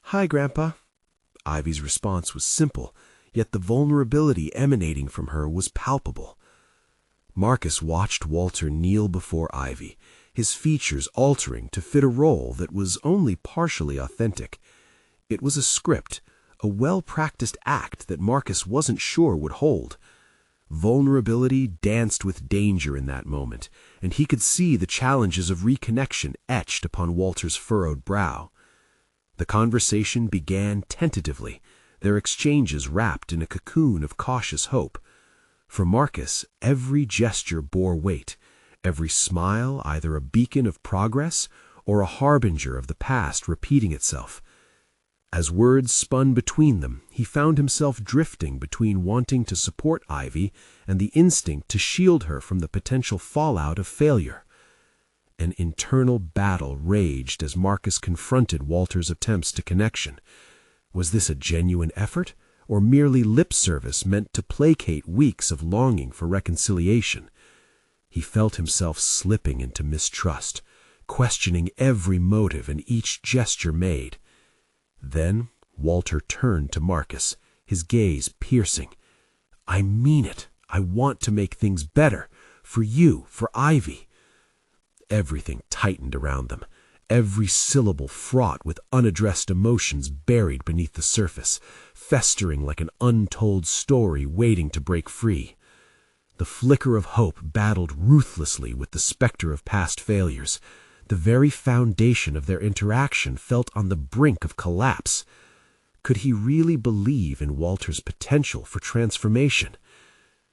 "Hi, Grandpa." Ivy's response was simple, yet the vulnerability emanating from her was palpable. Marcus watched Walter kneel before Ivy, his features altering to fit a role that was only partially authentic. It was a script, a well-practiced act that Marcus wasn't sure would hold. Vulnerability danced with danger in that moment, and he could see the challenges of reconnection etched upon Walter's furrowed brow. The conversation began tentatively, their exchanges wrapped in a cocoon of cautious hope. For Marcus, every gesture bore weight, every smile either a beacon of progress or a harbinger of the past repeating itself. As words spun between them, he found himself drifting between wanting to support Ivy and the instinct to shield her from the potential fallout of failure. An internal battle raged as Marcus confronted Walter's attempts to connection. Was this a genuine effort, or merely lip service meant to placate weeks of longing for reconciliation? He felt himself slipping into mistrust, questioning every motive and each gesture made. Then Walter turned to Marcus, his gaze piercing. "I mean it. I want to make things better. For you, for Ivy." Everything tightened around them, every syllable fraught with unaddressed emotions buried beneath the surface, festering like an untold story waiting to break free. The flicker of hope battled ruthlessly with the specter of past failures. The very foundation of their interaction felt on the brink of collapse. Could he really believe in Walter's potential for transformation?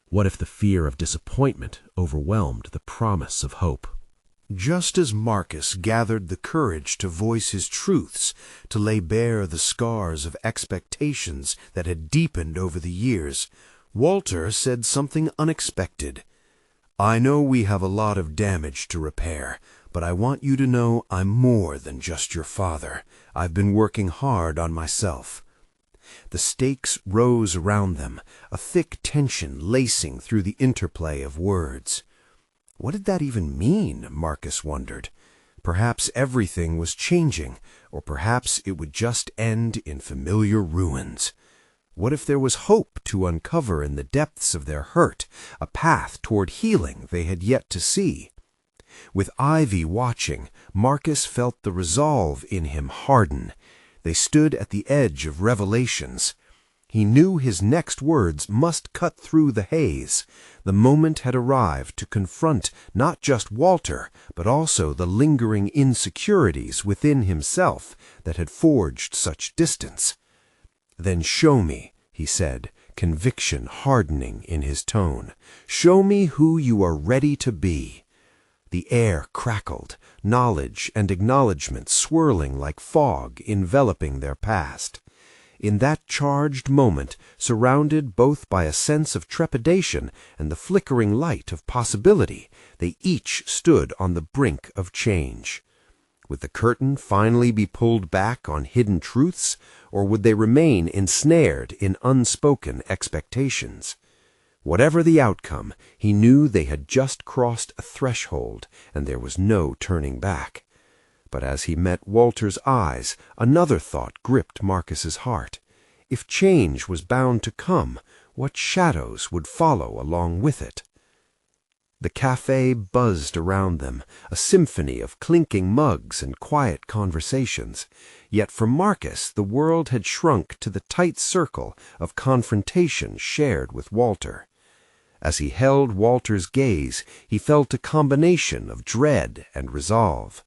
What if the fear of disappointment overwhelmed the promise of hope? Just as Marcus gathered the courage to voice his truths, to lay bare the scars of expectations that had deepened over the years, Walter said something unexpected. I know we have a lot of damage to repair, but I want you to know I'm more than just your father. I've been working hard on myself." The stakes rose around them, a thick tension lacing through the interplay of words. What did that even mean, Marcus wondered. Perhaps everything was changing, or perhaps it would just end in familiar ruins. What if there was hope to uncover in the depths of their hurt, a path toward healing they had yet to see? With Ivy watching, Marcus felt the resolve in him harden. They stood at the edge of revelations. He knew his next words must cut through the haze. The moment had arrived to confront not just Walter, but also the lingering insecurities within himself that had forged such distance. "Then show me," he said, conviction hardening in his tone. "Show me who you are ready to be." The air crackled, knowledge and acknowledgment swirling like fog enveloping their past. In that charged moment, surrounded both by a sense of trepidation and the flickering light of possibility, they each stood on the brink of change. Would the curtain finally be pulled back on hidden truths, or would they remain ensnared in unspoken expectations? Whatever the outcome, he knew they had just crossed a threshold, and there was no turning back. But as he met Walter's eyes, another thought gripped Marcus's heart. If change was bound to come, what shadows would follow along with it? The cafe buzzed around them, a symphony of clinking mugs and quiet conversations. Yet for Marcus, the world had shrunk to the tight circle of confrontation shared with Walter. As he held Walter's gaze, he felt a combination of dread and resolve.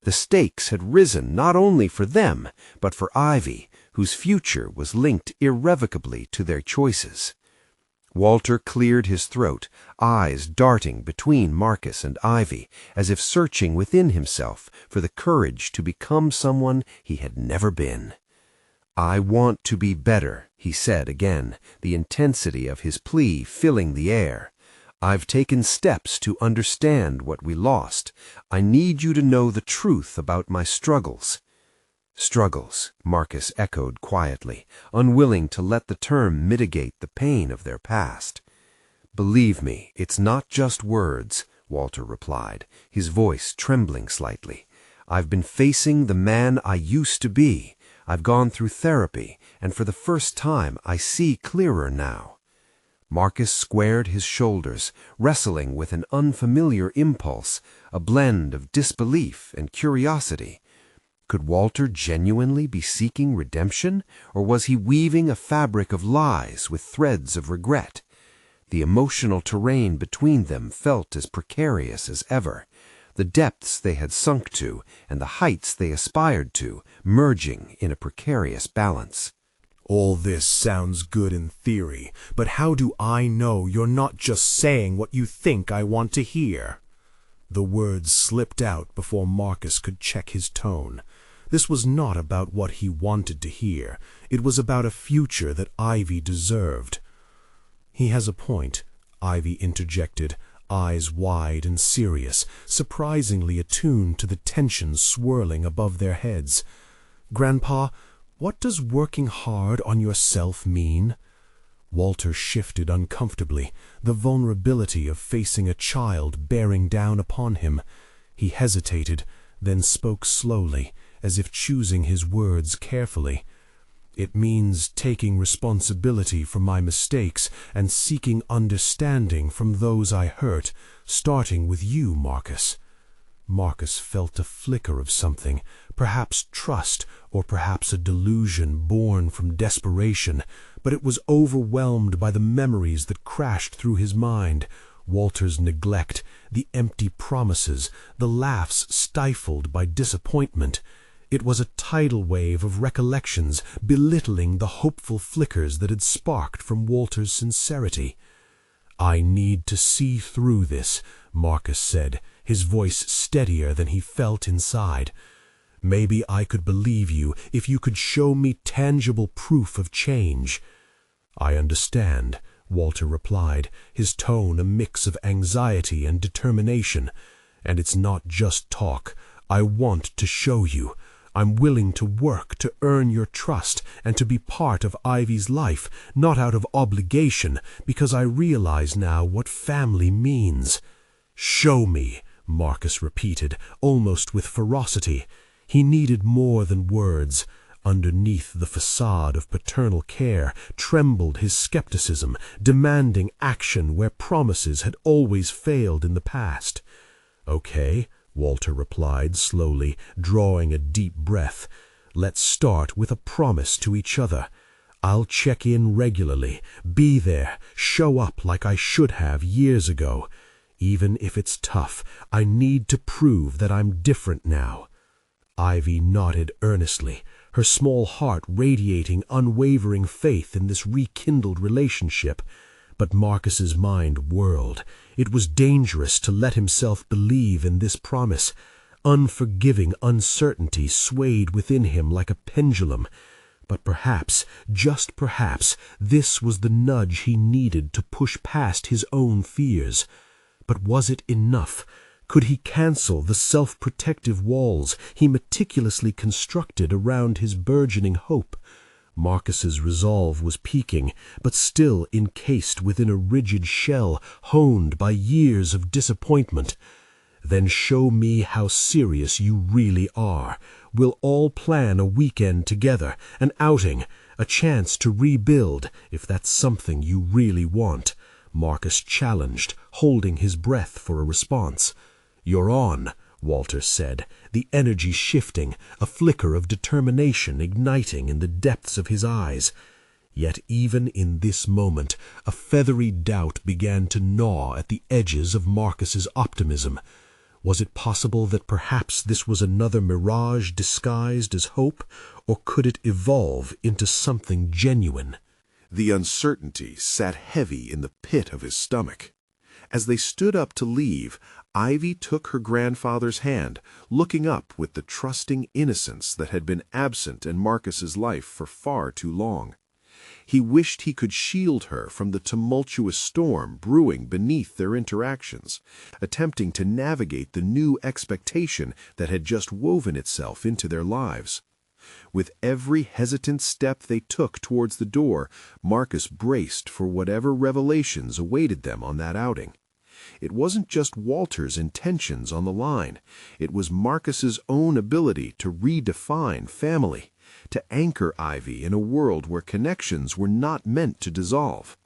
The stakes had risen not only for them, but for Ivy, whose future was linked irrevocably to their choices. Walter cleared his throat, eyes darting between Marcus and Ivy, as if searching within himself for the courage to become someone he had never been. "I want to be better," he said again, the intensity of his plea filling the air. "I've taken steps to understand what we lost. I need you to know the truth about my struggles." "Struggles," Marcus echoed quietly, unwilling to let the term mitigate the pain of their past. "Believe me, it's not just words," Walter replied, his voice trembling slightly. "I've been facing the man I used to be. I've gone through therapy, and for the first time I see clearer now." Marcus squared his shoulders, wrestling with an unfamiliar impulse, a blend of disbelief and curiosity. Could Walter genuinely be seeking redemption, or was he weaving a fabric of lies with threads of regret? The emotional terrain between them felt as precarious as ever, the depths they had sunk to and the heights they aspired to merging in a precarious balance. "All this sounds good in theory, but how do I know you're not just saying what you think I want to hear?" The words slipped out before Marcus could check his tone. This was not about what he wanted to hear. It was about a future that Ivy deserved. "He has a point," Ivy interjected, eyes wide and serious, surprisingly attuned to the tension swirling above their heads. "Grandpa, what does working hard on yourself mean?" Walter shifted uncomfortably, the vulnerability of facing a child bearing down upon him. He hesitated, then spoke slowly, as if choosing his words carefully. "It means taking responsibility for my mistakes and seeking understanding from those I hurt, starting with you, Marcus." Marcus felt a flicker of something, perhaps trust, or perhaps a delusion born from desperation, but it was overwhelmed by the memories that crashed through his mind. Walter's neglect, the empty promises, the laughs stifled by disappointment. It was a tidal wave of recollections belittling the hopeful flickers that had sparked from Walter's sincerity. "I need to see through this," Marcus said, his voice steadier than he felt inside. "Maybe I could believe you if you could show me tangible proof of change." "I understand," Walter replied, his tone a mix of anxiety and determination. "And it's not just talk. I want to show you. I'm willing to work to earn your trust and to be part of Ivy's life, not out of obligation, because I realize now what family means." "Show me," Marcus repeated, almost with ferocity. He needed more than words. Underneath the facade of paternal care trembled his skepticism, demanding action where promises had always failed in the past. "Okay," Walter replied slowly, drawing a deep breath. "Let's start with a promise to each other. I'll check in regularly, be there, show up like I should have years ago. Even if it's tough, I need to prove that I'm different now." Ivy nodded earnestly, her small heart radiating unwavering faith in this rekindled relationship. But Marcus's mind whirled. It was dangerous to let himself believe in this promise. Unforgiving uncertainty swayed within him like a pendulum. But perhaps, just perhaps, this was the nudge he needed to push past his own fears. But was it enough? Could he cancel the self-protective walls he meticulously constructed around his burgeoning hope? Marcus's resolve was peaking, but still encased within a rigid shell honed by years of disappointment. "Then show me how serious you really are. We'll all plan a weekend together, an outing, a chance to rebuild, if that's something you really want," Marcus challenged, holding his breath for a response. "You're on," Walter said, the energy shifting, a flicker of determination igniting in the depths of his eyes. Yet even in this moment, a feathery doubt began to gnaw at the edges of Marcus's optimism. Was it possible that perhaps this was another mirage disguised as hope, or could it evolve into something genuine? The uncertainty sat heavy in the pit of his stomach. As they stood up to leave, Ivy took her grandfather's hand, looking up with the trusting innocence that had been absent in Marcus's life for far too long. He wished he could shield her from the tumultuous storm brewing beneath their interactions, attempting to navigate the new expectation that had just woven itself into their lives. With every hesitant step they took towards the door, Marcus braced for whatever revelations awaited them on that outing. It wasn't just Walter's intentions on the line. It was Marcus's own ability to redefine family, to anchor Ivy in a world where connections were not meant to dissolve.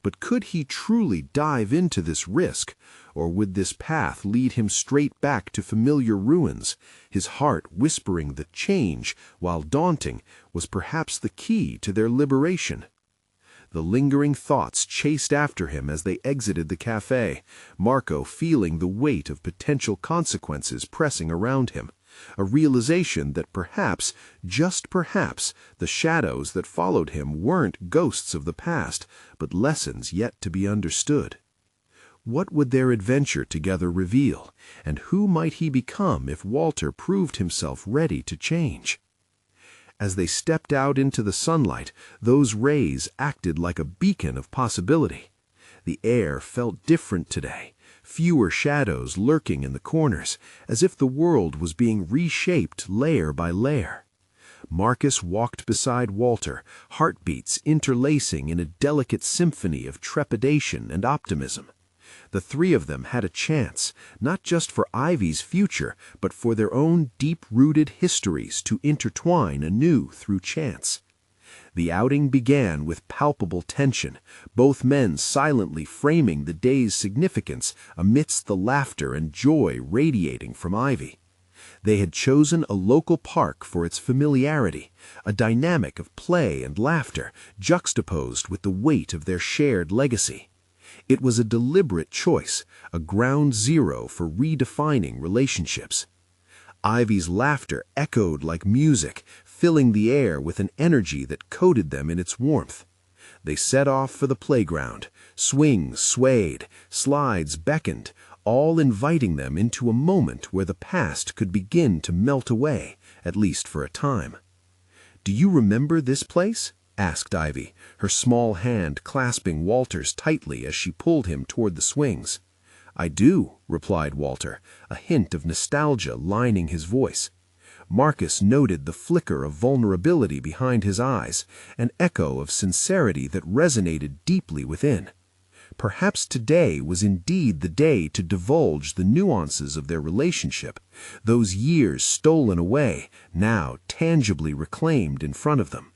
But could he truly dive into this risk, or would this path lead him straight back to familiar ruins, his heart whispering that change, while daunting, was perhaps the key to their liberation? The lingering thoughts chased after him as they exited the cafe, Marco feeling the weight of potential consequences pressing around him, a realization that perhaps, just perhaps, the shadows that followed him weren't ghosts of the past, but lessons yet to be understood. What would their adventure together reveal, and who might he become if Walter proved himself ready to change? As they stepped out into the sunlight, those rays acted like a beacon of possibility. The air felt different today, fewer shadows lurking in the corners, as if the world was being reshaped layer by layer. Marcus walked beside Walter, heartbeats interlacing in a delicate symphony of trepidation and optimism. The three of them had a chance, not just for Ivy's future, but for their own deep-rooted histories to intertwine anew through chance. The outing began with palpable tension, both men silently framing the day's significance amidst the laughter and joy radiating from Ivy. They had chosen a local park for its familiarity, a dynamic of play and laughter juxtaposed with the weight of their shared legacy. It was a deliberate choice, a ground zero for redefining relationships. Ivy's laughter echoed like music, filling the air with an energy that coated them in its warmth. They set off for the playground. Swings swayed, slides beckoned, all inviting them into a moment where the past could begin to melt away, at least for a time. "Do you remember this place?" asked Ivy, her small hand clasping Walter's tightly as she pulled him toward the swings. "I do," replied Walter, a hint of nostalgia lining his voice. Marcus noted the flicker of vulnerability behind his eyes, an echo of sincerity that resonated deeply within. Perhaps today was indeed the day to divulge the nuances of their relationship, those years stolen away, now tangibly reclaimed in front of them.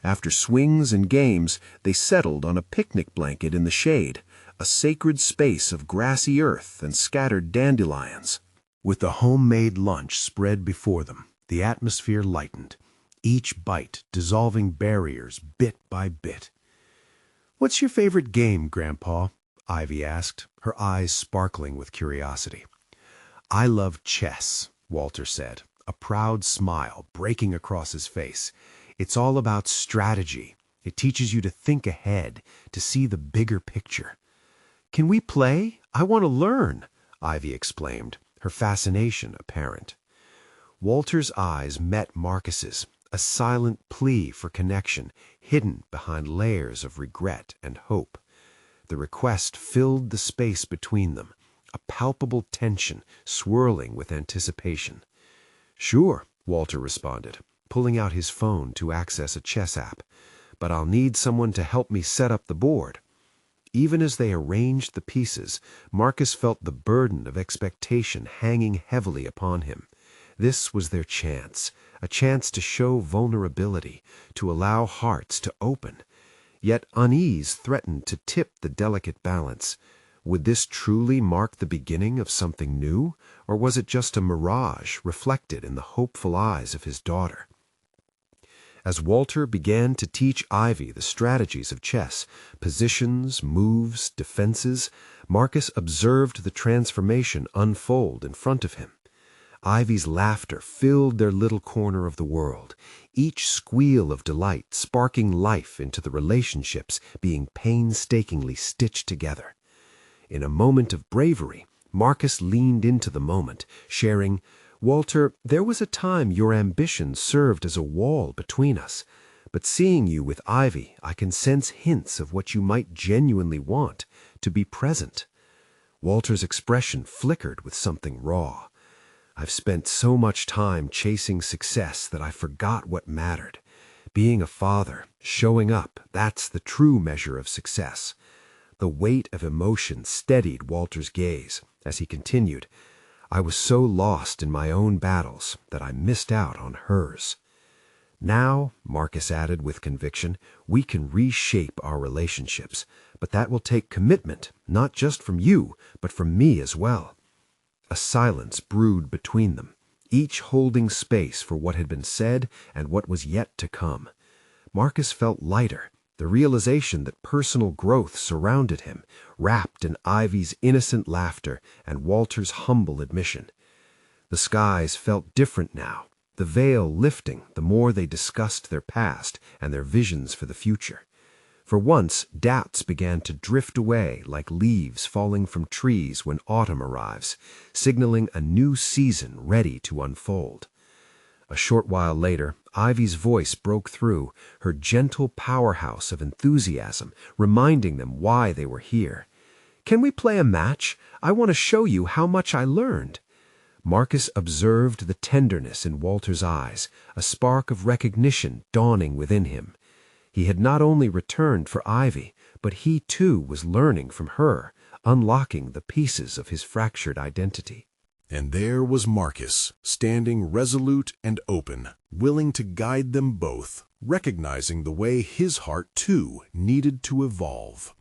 After swings and games, they settled on a picnic blanket in the shade, a sacred space of grassy earth and scattered dandelions. With the homemade lunch spread before them, the atmosphere lightened, each bite dissolving barriers bit by bit. "What's your favorite game, Grandpa?" Ivy asked, her eyes sparkling with curiosity. "I love chess," Walter said, a proud smile breaking across his face. "It's all about strategy. It teaches you to think ahead, to see the bigger picture." "Can we play? I want to learn," Ivy exclaimed, her fascination apparent. Walter's eyes met Marcus's, a silent plea for connection, hidden behind layers of regret and hope. The request filled the space between them, a palpable tension swirling with anticipation. "Sure," Walter responded, pulling out his phone to access a chess app, "but I'll need someone to help me set up the board." Even as they arranged the pieces, Marcus felt the burden of expectation hanging heavily upon him. This was their chance, a chance to show vulnerability, to allow hearts to open. Yet unease threatened to tip the delicate balance. Would this truly mark the beginning of something new, or was it just a mirage reflected in the hopeful eyes of his daughter? As Walter began to teach Ivy the strategies of chess, positions, moves, defenses, Marcus observed the transformation unfold in front of him. Ivy's laughter filled their little corner of the world, each squeal of delight sparking life into the relationships being painstakingly stitched together. In a moment of bravery, Marcus leaned into the moment, sharing, "Walter, there was a time your ambition served as a wall between us, but seeing you with Ivy, I can sense hints of what you might genuinely want, to be present." Walter's expression flickered with something raw. "I've spent so much time chasing success that I forgot what mattered. Being a father, showing up, that's the true measure of success." The weight of emotion steadied Walter's gaze as he continued, "I was so lost in my own battles that I missed out on hers." "Now," Marcus added with conviction, "we can reshape our relationships, but that will take commitment, not just from you, but from me as well." A silence brewed between them, each holding space for what had been said and what was yet to come. Marcus felt lighter, the realization that personal growth surrounded him, wrapped in Ivy's innocent laughter and Walter's humble admission. The skies felt different now, the veil lifting the more they discussed their past and their visions for the future. For once, doubts began to drift away like leaves falling from trees when autumn arrives, signaling a new season ready to unfold. A short while later, Ivy's voice broke through, her gentle powerhouse of enthusiasm, reminding them why they were here. "Can we play a match? I want to show you how much I learned." Marcus observed the tenderness in Walter's eyes, a spark of recognition dawning within him. He had not only returned for Ivy, but he too was learning from her, unlocking the pieces of his fractured identity. And there was Marcus, standing resolute and open, willing to guide them both, recognizing the way his heart too needed to evolve.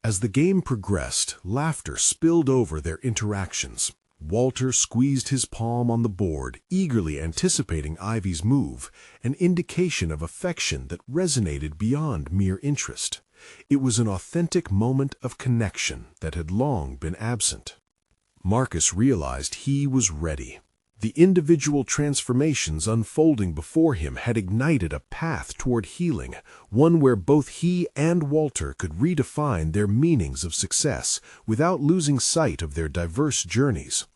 As the game progressed, laughter spilled over their interactions. Walter squeezed his palm on the board, eagerly anticipating Ivy's move, an indication of affection that resonated beyond mere interest. It was an authentic moment of connection that had long been absent. Marcus realized he was ready. The individual transformations unfolding before him had ignited a path toward healing, one where both he and Walter could redefine their meanings of success without losing sight of their diverse journeys.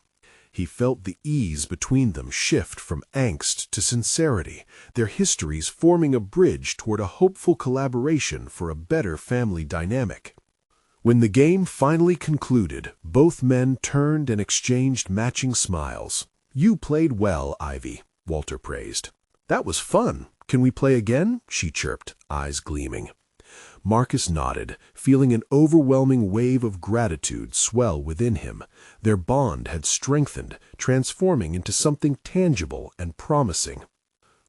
He felt the ease between them shift from angst to sincerity, their histories forming a bridge toward a hopeful collaboration for a better family dynamic. When the game finally concluded, both men turned and exchanged matching smiles. "You played well, Ivy," Walter praised. "That was fun. Can we play again?" she chirped, eyes gleaming. Marcus nodded, feeling an overwhelming wave of gratitude swell within him. Their bond had strengthened, transforming into something tangible and promising.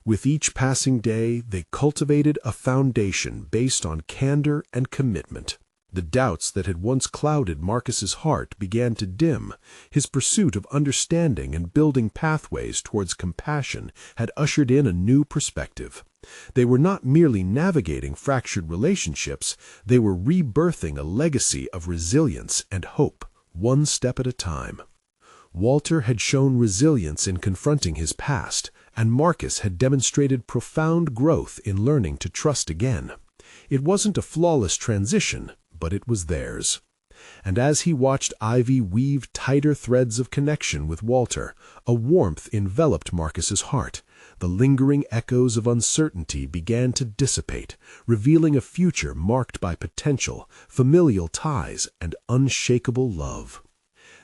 With each passing day, they cultivated a foundation based on candor and commitment. The doubts that had once clouded Marcus's heart began to dim. His pursuit of understanding and building pathways towards compassion had ushered in a new perspective. They were not merely navigating fractured relationships, they were rebirthing a legacy of resilience and hope, one step at a time. Walter had shown resilience in confronting his past, and Marcus had demonstrated profound growth in learning to trust again. It wasn't a flawless transition, but it was theirs. And as he watched Ivy weave tighter threads of connection with Walter, a warmth enveloped Marcus's heart. The lingering echoes of uncertainty began to dissipate, revealing a future marked by potential, familial ties, and unshakable love.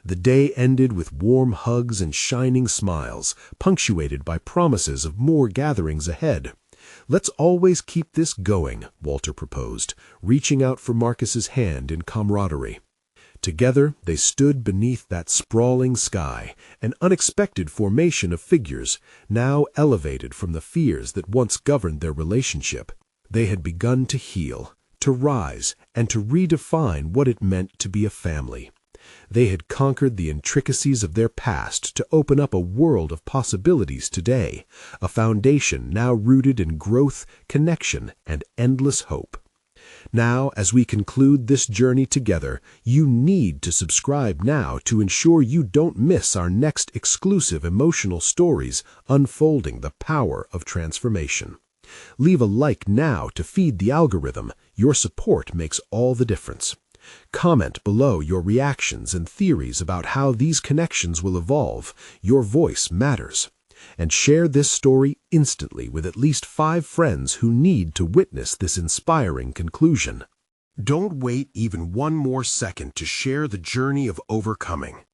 The day ended with warm hugs and shining smiles, punctuated by promises of more gatherings ahead. "Let's always keep this going," Walter proposed, reaching out for Marcus's hand in camaraderie. Together they stood beneath that sprawling sky, an unexpected formation of figures, now elevated from the fears that once governed their relationship. They had begun to heal, to rise, and to redefine what it meant to be a family. They had conquered the intricacies of their past to open up a world of possibilities today, a foundation now rooted in growth, connection, and endless hope. Now, as we conclude this journey together, you need to subscribe now to ensure you don't miss our next exclusive emotional stories unfolding the power of transformation. Leave a like now to feed the algorithm. Your support makes all the difference. Comment below your reactions and theories about how these connections will evolve. Your voice matters. And share this story instantly with at least 5 friends who need to witness this inspiring conclusion. Don't wait even one more second to share the journey of overcoming.